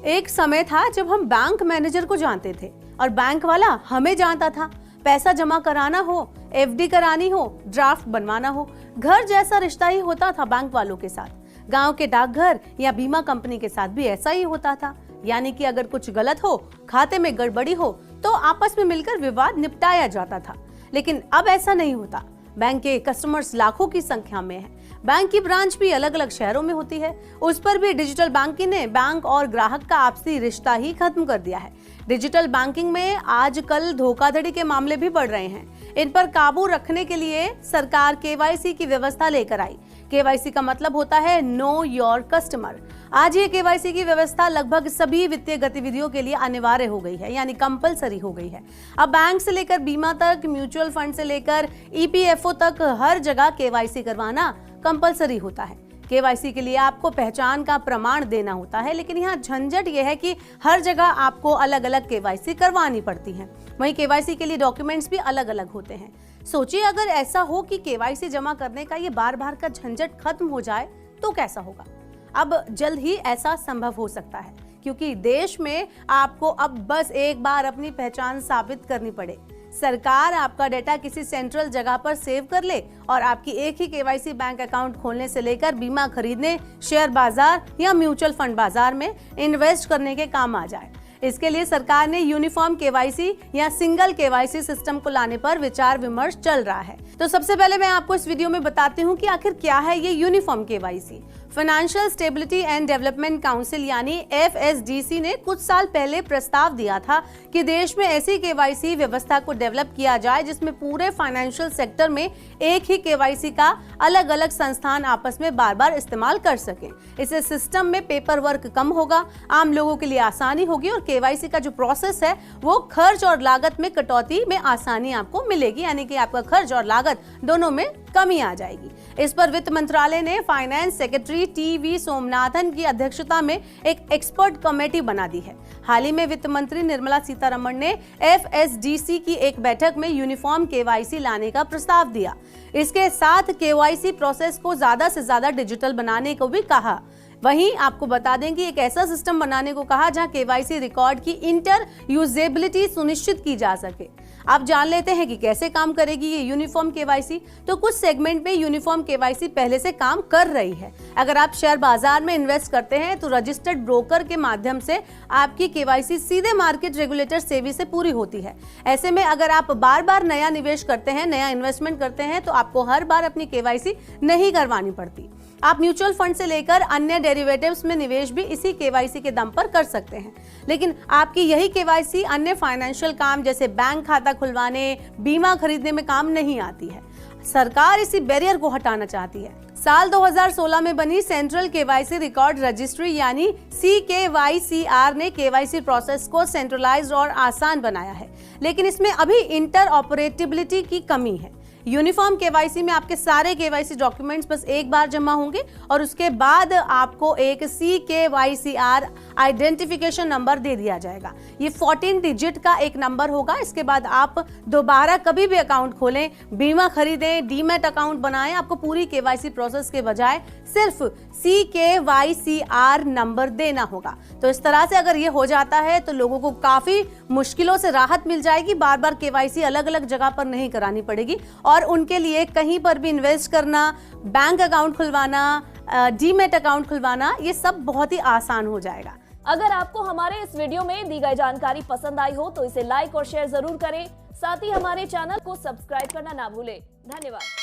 एक समय था जब हम बैंक मैनेजर को जानते थे और बैंक वाला हमें जानता था। पैसा जमा कराना हो, एफडी करानी हो, ड्राफ्ट बनवाना हो, घर जैसा रिश्ता ही होता था बैंक वालों के साथ। गांव के डाकघर या बीमा कंपनी के साथ भी ऐसा ही होता था। यानी कि अगर कुछ गलत हो, खाते में गड़बड़ी हो, तो आपस में मिलकर विवाद निपटाया जाता था। लेकिन अब ऐसा नहीं होता। बैंक के कस्टमर्स लाखों की संख्या में है। बैंक की ब्रांच भी अलग अलग शहरों में होती है। उस पर भी डिजिटल बैंकिंग ने बैंक और ग्राहक का आपसी रिश्ता ही खत्म कर दिया है। डिजिटल बैंकिंग में आजकल धोखाधड़ी के मामले भी बढ़ रहे हैं। इन पर काबू रखने के लिए सरकार केवाईसी की व्यवस्था लेकर आई। केवाईसी का मतलब होता है नो योर कस्टमर। आज ये केवाईसी की व्यवस्था लगभग सभी वित्तीय गतिविधियों के लिए अनिवार्य हो गई है, यानी कंपलसरी हो गई है। अब बैंक से लेकर बीमा तक, म्यूचुअल फंड से लेकर ईपीएफओ तक हर जगह केवाईसी करवाना कंपलसरी होता है। केवाईसी के लिए आपको पहचान का प्रमाण देना होता है, लेकिन यहाँ झंझट यह है कि हर जगह आपको अलग अलग केवाईसी करवानी पड़ती है। वहीं केवाईसी के लिए डॉक्यूमेंट्स भी अलग अलग होते हैं। सोचिए अगर ऐसा हो कि केवाईसी जमा करने का ये बार बार का झंझट खत्म हो जाए तो कैसा होगा। अब जल्द ही ऐसा संभव हो सकता है, क्योंकि देश में आपको अब बस एक बार अपनी पहचान साबित करनी पड़े। सरकार आपका डेटा किसी सेंट्रल जगह पर सेव कर ले और आपकी एक ही केवाईसी बैंक अकाउंट खोलने से लेकर बीमा खरीदने, शेयर बाजार या म्यूचुअल फंड बाजार में इन्वेस्ट करने के काम आ जाए। इसके लिए सरकार ने यूनिफॉर्म केवाईसी या सिंगल केवाईसी सिस्टम को लाने पर विचार विमर्श चल रहा है। तो सबसे पहले मैं आपको इस वीडियो में बताती हूँ कि आखिर क्या है ये uniform KYC. Financial stability and development council यानी FSDC ने कुछ साल पहले प्रस्ताव दिया था कि देश में ऐसी केवाईसी व्यवस्था को डेवलप किया जाए जिसमें पूरे फाइनेंशियल सेक्टर में एक ही केवाईसी का अलग अलग संस्थान आपस में बार बार इस्तेमाल कर सके। इससे सिस्टम में पेपर वर्क कम होगा, आम लोगों के लिए आसानी होगी और केवाईसी का जो प्रोसेस है वो खर्च और लागत में कटौती में आसानी आपको मिलेगी, यानी कि आपका खर्च और लागत दोनों में कमी आ जाएगी। इस पर वित्त मंत्रालय ने फाइनेंस सेक्रेटरी टी.वी. सोमनाथन की अध्यक्षता में एक एक्सपर्ट कमेटी बना दी है। हाल ही में वित्त मंत्री निर्मला सीतारमण ने FSDC की एक बैठक में यूनिफॉर्म केवाईसी लाने का प्रस्ताव दिया। इसके साथ केवाईसी प्रोसेस को ज्यादा से ज्यादा डिजिटल बनाने को भी कहा। वहीं आपको बता दें कि एक ऐसा सिस्टम बनाने को कहा जहां केवाईसी रिकॉर्ड की इंटर यूजेबिलिटी सुनिश्चित की जा सके। आप जान लेते हैं कि कैसे काम करेगी ये यूनिफॉर्म केवाईसी। तो कुछ सेगमेंट में यूनिफॉर्म केवाईसी पहले से काम कर रही है। अगर आप शेयर बाजार में इन्वेस्ट करते हैं तो रजिस्टर्ड ब्रोकर के माध्यम से आपकी केवाईसी सीधे मार्केट रेगुलेटर सेबी से पूरी होती है। ऐसे में अगर आप बार बार नया निवेश करते हैं, नया इन्वेस्टमेंट करते हैं, तो आपको हर बार अपनी केवाईसी नहीं करवानी पड़ती। आप म्यूचुअल फंड से लेकर अन्य डेरिवेटिव्स में निवेश भी इसी केवाईसी के दम पर कर सकते हैं। लेकिन आपकी यही केवाईसी अन्य फाइनेंशियल काम जैसे बैंक खाता खुलवाने, बीमा खरीदने में काम नहीं आती है। सरकार इसी बैरियर को हटाना चाहती है। साल 2016 में बनी सेंट्रल केवाईसी रिकॉर्ड रजिस्ट्री यानी CKYCR ने केवाईसी प्रोसेस को सेंट्रलाइज्ड और आसान बनाया है, लेकिन इसमें अभी इंटर ऑपरेटिबिलिटी की कमी है। यूनिफॉर्म केवाईसी में आपके सारे केवाईसी डॉक्यूमेंट्स बस एक बार जमा होंगे और उसके बाद आपको एक CKYCR आइडेंटिफिकेशन नंबर दे दिया जाएगा। ये 14 डिजिट का एक नंबर होगा। इसके बाद आप दोबारा कभी भी अकाउंट खोलें, बीमा खरीदें, डीमैट अकाउंट बनाएं, आपको पूरी केवाईसी प्रोसेस के बजाय सिर्फ CKYCR नंबर देना होगा। तो इस तरह से अगर ये हो जाता है तो लोगों को काफी मुश्किलों से राहत मिल जाएगी। बार बार केवाईसी अलग अलग जगह पर नहीं करानी पड़ेगी और उनके लिए कहीं पर भी इन्वेस्ट करना, बैंक अकाउंट खुलवाना, डीमैट अकाउंट खुलवाना, ये सब बहुत ही आसान हो जाएगा। अगर आपको हमारे इस वीडियो में दी गई जानकारी पसंद आई हो तो इसे लाइक और शेयर जरूर करें। साथ ही हमारे चैनल को सब्सक्राइब करना ना भूलें। धन्यवाद।